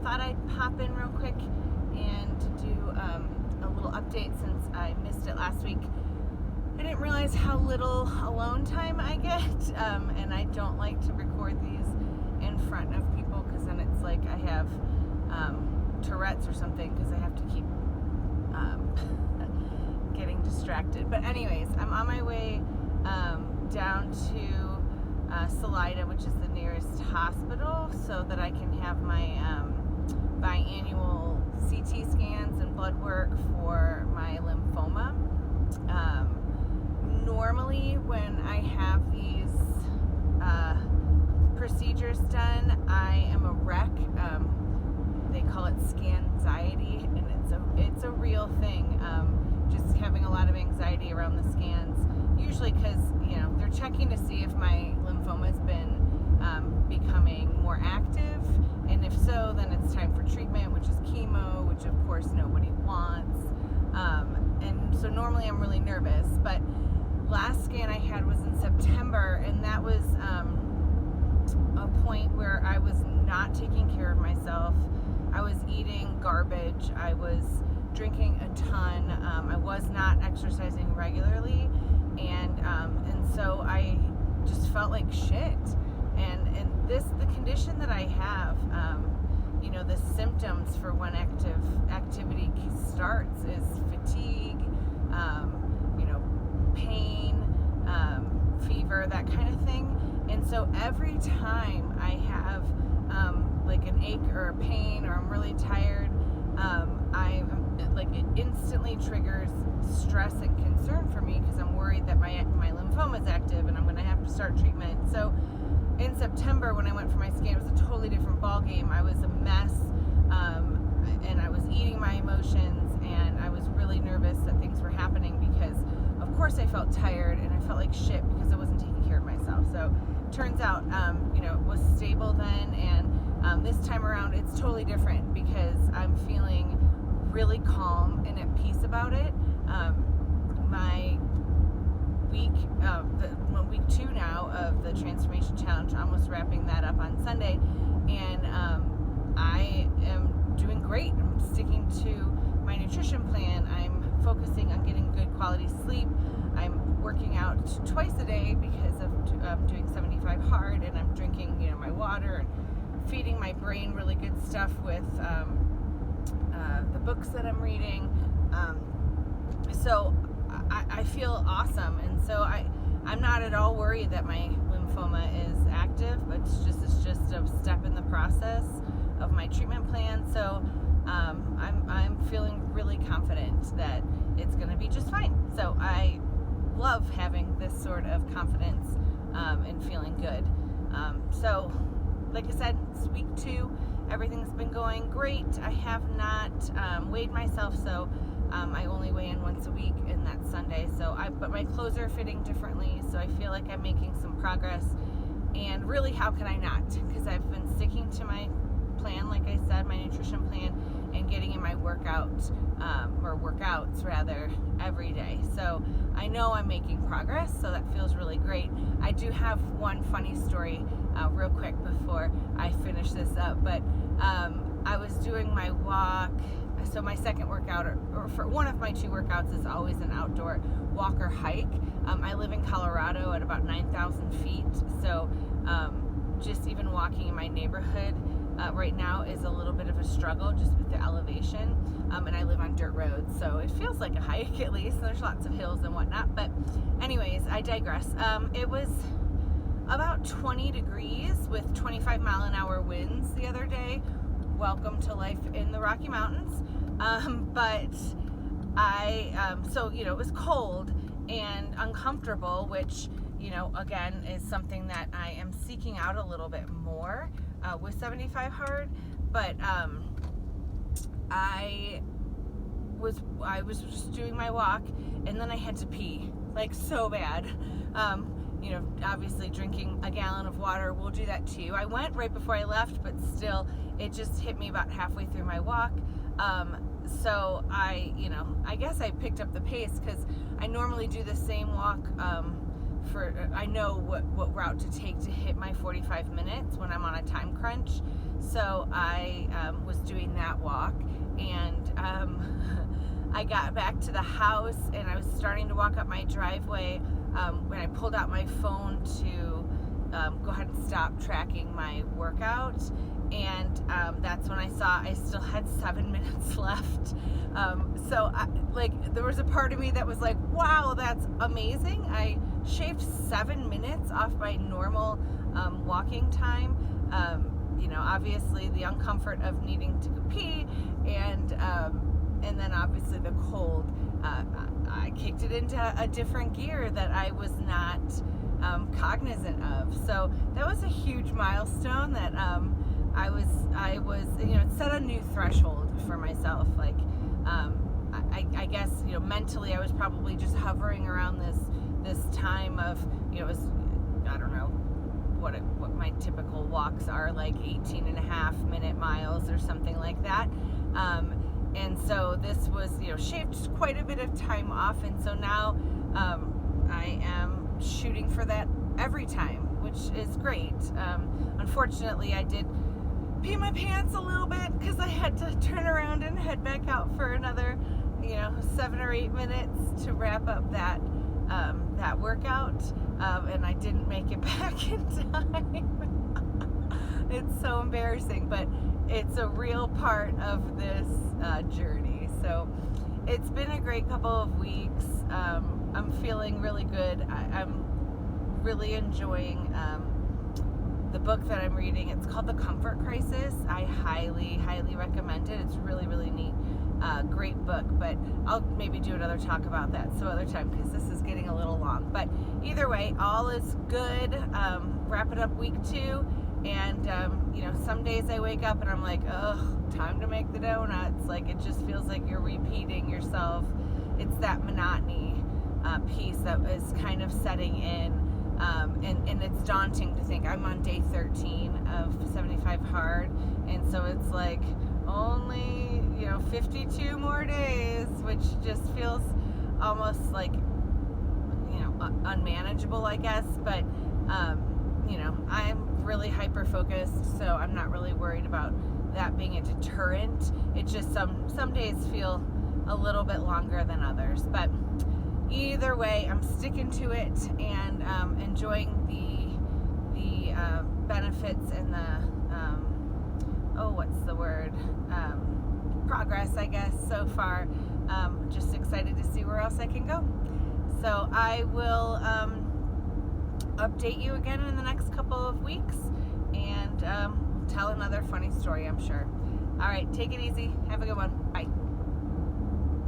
Thought I'd pop in real quick and do a little update since I missed it last week. I didn't realize how little alone time I get, and I don't like to record these in front of people because then it's like I have Tourette's or something because I have to keep getting distracted. But anyways, I'm on my way down to Salida, which is the nearest hospital, so that I can have my biannual CT scans and blood work for my lymphoma. Normally when I have these procedures done, I am a wreck. They call it scanxiety, and it's a real thing. Just having a lot of anxiety around the scans, usually because they're checking to see if my lymphoma has been becoming more active, and if so, then it's time for treatment, which is chemo, which of course nobody wants. And so normally I'm really nervous, but last scan I had was in September, and that was a point where I was not taking care of myself. I was eating garbage. I was drinking a ton. I was not exercising regularly, and so I just felt like shit. And the condition that I have, the symptoms for when activity starts is fatigue, pain, fever, that kind of thing. And so every time I have like an ache or a pain, or I'm really tired, it instantly triggers stress and concern for me because I'm worried that my lymphoma is active and I'm going to have to start treatment. So in September, when I went for my scan, it was a totally different ball game. I was a mess, and I was eating my emotions, and I was really nervous that things were happening because, of course, I felt tired and I felt like shit because I wasn't taking care of myself. So turns out, it was stable then, and this time around, it's totally different because I'm feeling really calm and at peace about it. My week 2 now of the Transphormation Challenge, almost wrapping that up on Sunday, and I am doing great. I'm sticking to my nutrition plan. I'm focusing on getting good quality sleep. I'm working out twice a day because of doing 75 hard, and I'm drinking my water and feeding my brain really good stuff with the books that I'm reading. So I feel awesome, and so I'm not at all worried that my lymphoma is active, but it's just a step in the process of my treatment plan. So I'm feeling really confident that it's going to be just fine. So I love having this sort of confidence and feeling good. So like I said, it's week 2. Everything's been going great. I have not weighed myself, so I only weigh in once a week, and that's Sunday. But my clothes are fitting differently, so I feel like I'm making some progress. And really, how can I not? Because I've been sticking to my plan, like I said, my nutrition plan, and getting in my workouts rather, every day. So I know I'm making progress, so that feels really great. I do have one funny story real quick before I finish this up, but I was doing my walk. So my second workout, or for one of my 2 workouts, is always an outdoor walk or hike. I live in Colorado at about 9,000 feet, so just even walking in my neighborhood right now is a little bit of a struggle just with the elevation, and I live on dirt roads, so it feels like a hike at least. There's lots of hills and whatnot, but anyways, I digress. It was about 20 degrees with 25 mile an hour winds the other day. Welcome to life in the Rocky Mountains. But it was cold and uncomfortable, which, again, is something that I am seeking out a little bit more with 75 hard. But I was just doing my walk, and then I had to pee, like so bad. Obviously drinking a gallon of water will do that to you. I went right before I left, but still, it just hit me about halfway through my walk. So I guess I picked up the pace because I normally do the same walk I know what route to take to hit my 45 minutes when I'm on a time crunch. So I was doing that walk, and I got back to the house and I was starting to walk up my driveway when I pulled out my phone to go ahead and stop tracking my workout, and that's when I saw I still had 7 minutes left. So there was a part of me that was like, wow, that's amazing. I shaved 7 minutes off my normal walking time. Obviously the uncomfort of needing to pee, and then obviously the cold. I kicked it into a different gear that I was not cognizant of. So that was a huge milestone that I was it set a new threshold for myself. Like I guess mentally I was probably just hovering around this time of it was, I don't know what my typical walks are, like 18.5-minute miles or something like that. And so this was, shaved quite a bit of time off. And so now I am shooting for that every time, which is great. Unfortunately, I did pee my pants a little bit because I had to turn around and head back out for another, 7 or 8 minutes to wrap up that workout. And I didn't make it back in time. It's so embarrassing, but it's a real part of this journey. So it's been a great couple of weeks. I'm feeling really good. I'm really enjoying the book that I'm reading. It's called The Comfort Crisis. I highly, highly recommend it. It's really, really neat. Great book, but I'll maybe do another talk about that some other time because this is getting a little long. But either way, all is good. Wrapping up week 2, and some days I wake up and I'm like, ugh, time to make the donuts. Like, it just feels like you're repeating yourself. It's that monotony piece that is kind of setting in, and it's daunting to think I'm on day 13 of 75 hard, and so it's like only 52 more days, which just feels almost like unmanageable, I guess. But I'm really hyper focused, so I'm not really worried about that being a deterrent. It's just some days feel a little bit longer than others, but either way, I'm sticking to it and enjoying the benefits and the progress, I guess, so far. Just excited to see where else I can go. So I will update you again in the next couple of weeks and tell another funny story, I'm sure. All right, take it easy. Have a good one. Bye.